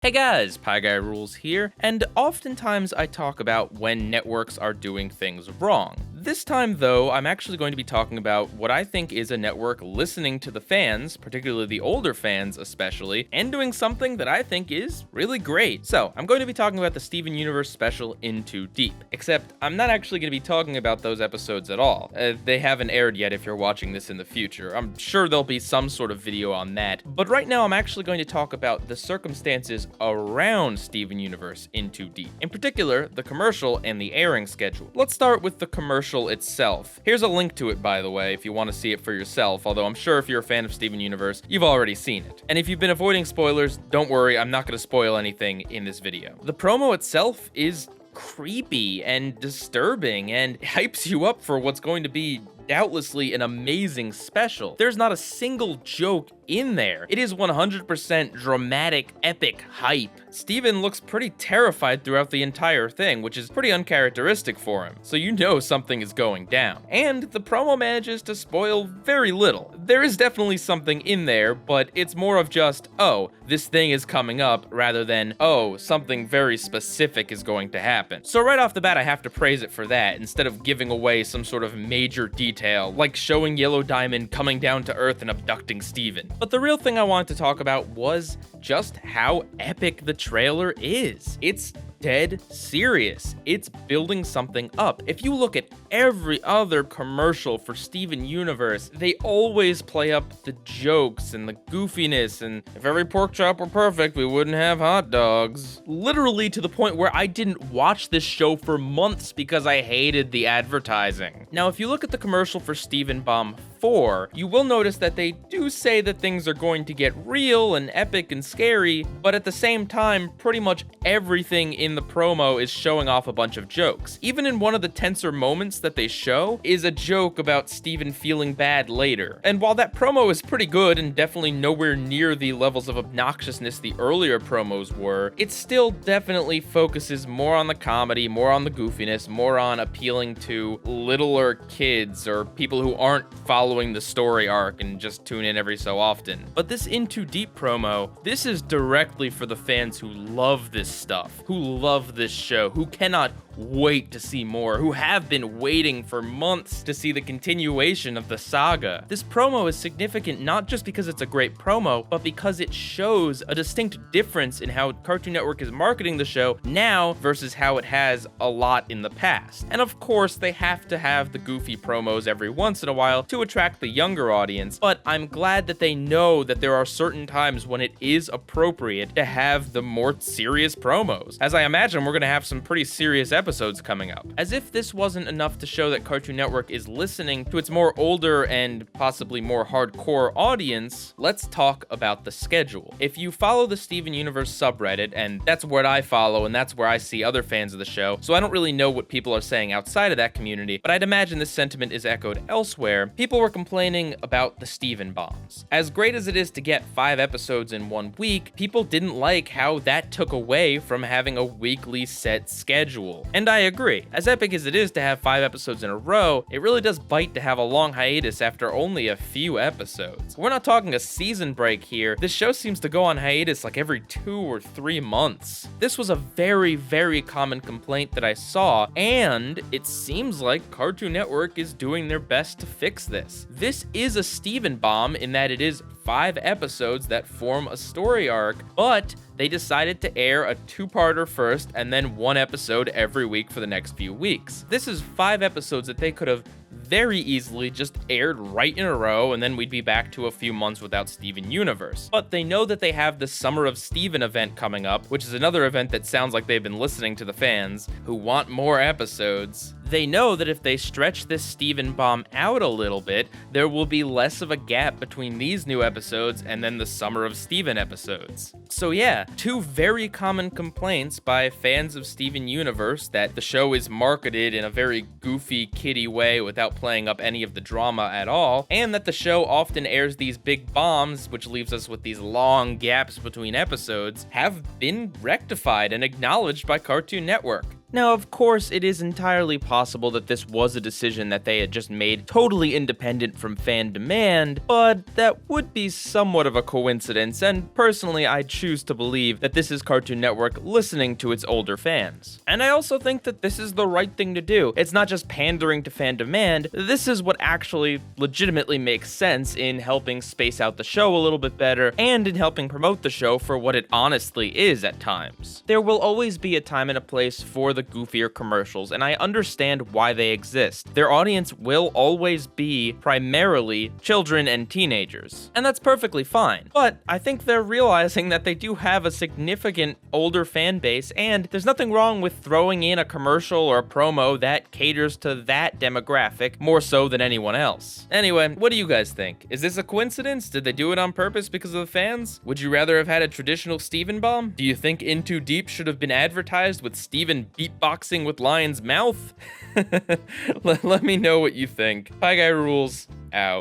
Hey guys, PIEGUYRULZ here, and oftentimes I talk about when networks are doing things wrong. This time though, I'm actually going to be talking about what I think is a network listening to the fans, particularly the older fans especially, and doing something that I think is really great. So, I'm going to be talking about the Steven Universe special In Too Deep, except I'm not actually going to be talking about those episodes at all. They haven't aired yet if you're watching this in the future. I'm sure there'll be some sort of video on that, but right now I'm actually going to talk about the circumstances around Steven Universe In Too Deep. In particular, the commercial and the airing schedule. Let's start with the commercial itself. Here's a link to it, by the way, if you want to see it for yourself, although I'm sure if you're a fan of Steven Universe, you've already seen it. And if you've been avoiding spoilers, don't worry, I'm not going to spoil anything in this video. The promo itself is creepy and disturbing and hypes you up for what's going to be doubtlessly an amazing special. There's not a single joke in there. It is 100% dramatic, epic hype. Steven looks pretty terrified throughout the entire thing, which is pretty uncharacteristic for him, so you know something is going down. And the promo manages to spoil very little. There is definitely something in there, but it's more of just, oh, this thing is coming up, rather than, oh, something very specific is going to happen. So right off the bat, I have to praise it for that, instead of giving away some sort of major detail, like showing Yellow Diamond coming down to Earth and abducting Steven. But the real thing I wanted to talk about was just how epic the trailer is. It's dead serious. It's building something up. If you look at every other commercial for Steven Universe, they always play up the jokes and the goofiness, and if every pork chop were perfect, we wouldn't have hot dogs. Literally to the point where I didn't watch this show for months because I hated the advertising. Now, if you look at the commercial for Steven Bomb 4, you will notice that they do say that things are going to get real and epic and scary, but at the same time, pretty much everything in the promo is showing off a bunch of jokes. Even in one of the tenser moments that they show is a joke about Steven feeling bad later. And while that promo is pretty good and definitely nowhere near the levels of obnoxiousness the earlier promos were, it still definitely focuses more on the comedy, more on the goofiness, more on appealing to littler kids or people who aren't following the story arc and just tune in every so often. But this In Too Deep promo, this is directly for the fans who love this stuff, who love this show, who cannot wait to see more, who have been waiting for months to see the continuation of the saga. This promo is significant not just because it's a great promo, but because it shows a distinct difference in how Cartoon Network is marketing the show now versus how it has a lot in the past. And of course, they have to have the goofy promos every once in a while to attract the younger audience, but I'm glad that they know that there are certain times when it is appropriate to have the more serious promos, as I imagine we're going to have some pretty serious episodes coming up. As if this wasn't enough to show that Cartoon Network is listening to its more older and possibly more hardcore audience, let's talk about the schedule. If you follow the Steven Universe subreddit, and that's what I follow and that's where I see other fans of the show, so I don't really know what people are saying outside of that community, but I'd imagine this sentiment is echoed elsewhere. People were complaining about the Steven bombs. As great as it is to get 5 episodes in 1 week, people didn't like how that took away from having a weekly set schedule. And I agree. As epic as it is to have 5 episodes in a row, it really does bite to have a long hiatus after only a few episodes. We're not talking a season break here. This show seems to go on hiatus like every 2 or 3 months. This was a very, very common complaint that I saw, and it seems like Cartoon Network is doing their best to fix this. This is a Steven bomb in that it is 5 episodes that form a story arc, but they decided to air a 2-parter first and then 1 episode every week for the next few weeks. This is 5 episodes that they could have very easily just aired right in a row, and then we'd be back to a few months without Steven Universe. But they know that they have the Summer of Steven event coming up, which is another event that sounds like they've been listening to the fans who want more episodes. They know that if they stretch this Steven bomb out a little bit, there will be less of a gap between these new episodes and then the Summer of Steven episodes. So yeah, 2 very common complaints by fans of Steven Universe, that the show is marketed in a very goofy, kiddie way without playing up any of the drama at all, and that the show often airs these big bombs, which leaves us with these long gaps between episodes, have been rectified and acknowledged by Cartoon Network. Now, of course, it is entirely possible that this was a decision that they had just made totally independent from fan demand, but that would be somewhat of a coincidence, and personally, I choose to believe that this is Cartoon Network listening to its older fans. And I also think that this is the right thing to do. It's not just pandering to fan demand, this is what actually legitimately makes sense in helping space out the show a little bit better, and in helping promote the show for what it honestly is at times. There will always be a time and a place for the goofier commercials, and I understand why they exist. Their audience will always be primarily children and teenagers, and that's perfectly fine. But I think they're realizing that they do have a significant older fan base, and there's nothing wrong with throwing in a commercial or a promo that caters to that demographic more so than anyone else. Anyway, what do you guys think? Is this a coincidence? Did they do it on purpose because of the fans? Would you rather have had a traditional Steven bomb? Do you think In Too Deep should have been advertised with Steven beatboxing with Lion's mouth? Let me know what you think. PIEGUYRULZ out.